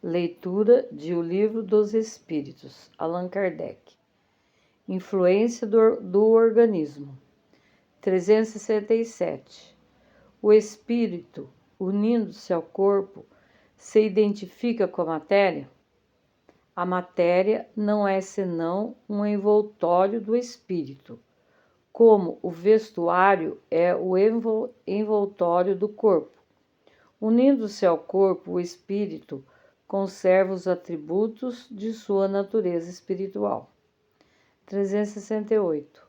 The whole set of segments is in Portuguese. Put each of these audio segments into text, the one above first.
Leitura de O Livro dos Espíritos, Allan Kardec. Influência do organismo. 367. O espírito, unindo-se ao corpo, se identifica com a matéria? A matéria não é senão um envoltório do espírito, como o vestuário é o envoltório do corpo. Unindo-se ao corpo, o espírito conserva os atributos de sua natureza espiritual. 368.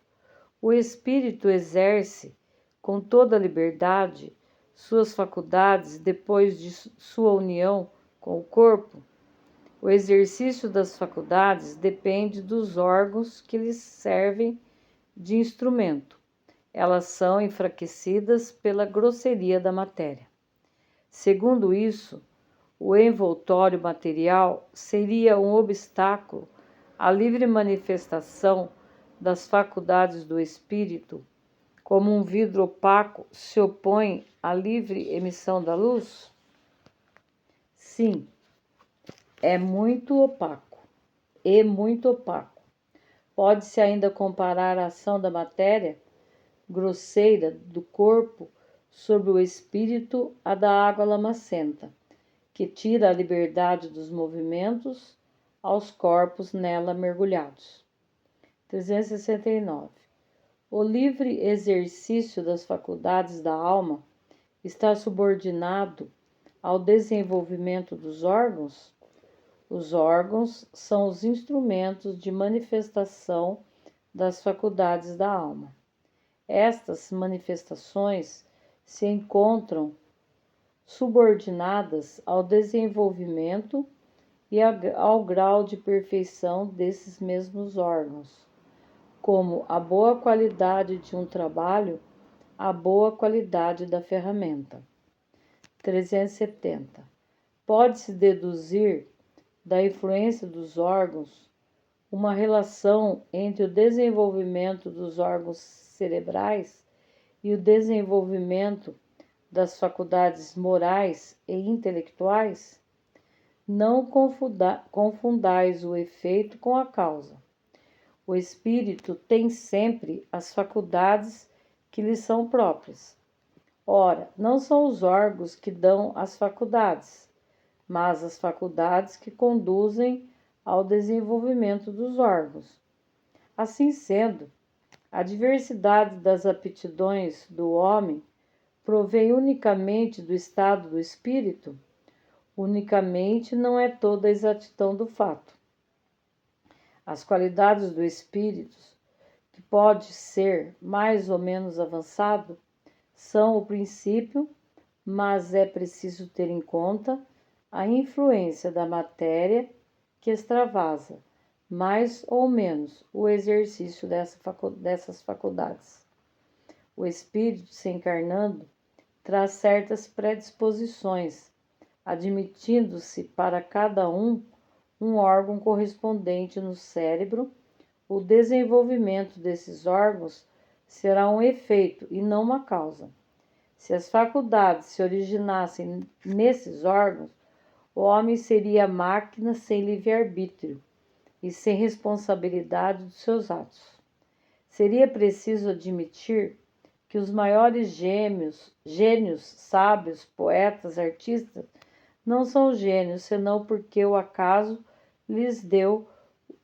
O espírito exerce com toda a liberdade suas faculdades depois de sua união com o corpo. O exercício das faculdades depende dos órgãos que lhes servem de instrumento. Elas são enfraquecidas pela grosseria da matéria. Segundo isso, o envoltório material seria um obstáculo à livre manifestação das faculdades do espírito, como um vidro opaco se opõe à livre emissão da luz? Sim, é muito opaco. Pode-se ainda comparar a ação da matéria grosseira do corpo sobre o espírito à da água lamacenta, que tira a liberdade dos movimentos aos corpos nela mergulhados. 369. O livre exercício das faculdades da alma está subordinado ao desenvolvimento dos órgãos? Os órgãos são os instrumentos de manifestação das faculdades da alma. Estas manifestações se encontram subordinadas ao desenvolvimento e ao grau de perfeição desses mesmos órgãos, como a boa qualidade de um trabalho, a boa qualidade da ferramenta. 370. Pode-se deduzir da influência dos órgãos uma relação entre o desenvolvimento dos órgãos cerebrais e o desenvolvimento das faculdades morais e intelectuais? Não confundais o efeito com a causa. O espírito tem sempre as faculdades que lhe são próprias. Ora, não são os órgãos que dão as faculdades, mas as faculdades que conduzem ao desenvolvimento dos órgãos. Assim sendo, a diversidade das aptidões do homem provém unicamente do estado do espírito? Unicamente não é toda a exatidão do fato. As qualidades do espírito, que pode ser mais ou menos avançado, são o princípio, mas é preciso ter em conta a influência da matéria que extravasa, mais ou menos, o exercício dessas faculdades. O espírito, se encarnando, traz certas predisposições, admitindo-se para cada um órgão correspondente no cérebro. O desenvolvimento desses órgãos será um efeito e não uma causa. Se as faculdades se originassem nesses órgãos, o homem seria máquina sem livre-arbítrio e sem responsabilidade dos seus atos. Seria preciso admitir que os maiores gênios, sábios, poetas, artistas, não são gênios, senão porque o acaso lhes deu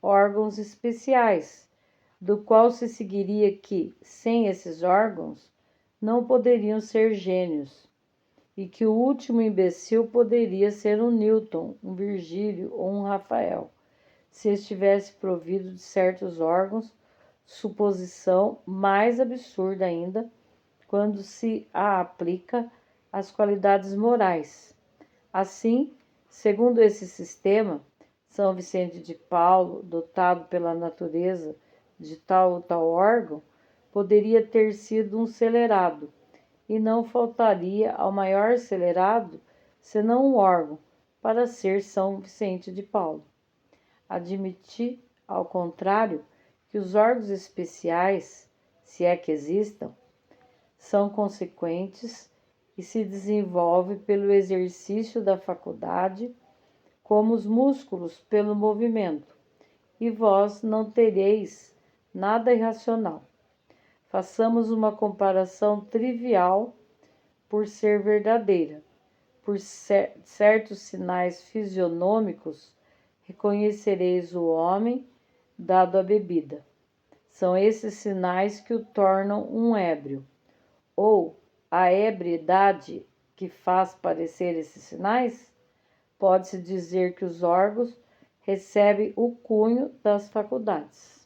órgãos especiais, do qual se seguiria que, sem esses órgãos, não poderiam ser gênios, e que o último imbecil poderia ser um Newton, um Virgílio ou um Rafael, se estivesse provido de certos órgãos, suposição mais absurda ainda quando se a aplica às qualidades morais. Assim, segundo esse sistema, São Vicente de Paulo, dotado pela natureza de tal ou tal órgão, poderia ter sido um celerado, e não faltaria ao maior celerado senão um órgão para ser São Vicente de Paulo. Admiti, ao contrário, que os órgãos especiais, se é que existam, são consequentes e se desenvolvem pelo exercício da faculdade como os músculos pelo movimento, e vós não tereis nada irracional. Façamos uma comparação trivial por ser verdadeira. Por certos sinais fisionômicos, reconhecereis o homem dado à bebida. São esses sinais que o tornam um ébrio. Ou a ebriedade que faz parecer esses sinais? Pode-se dizer que os órgãos recebem o cunho das faculdades.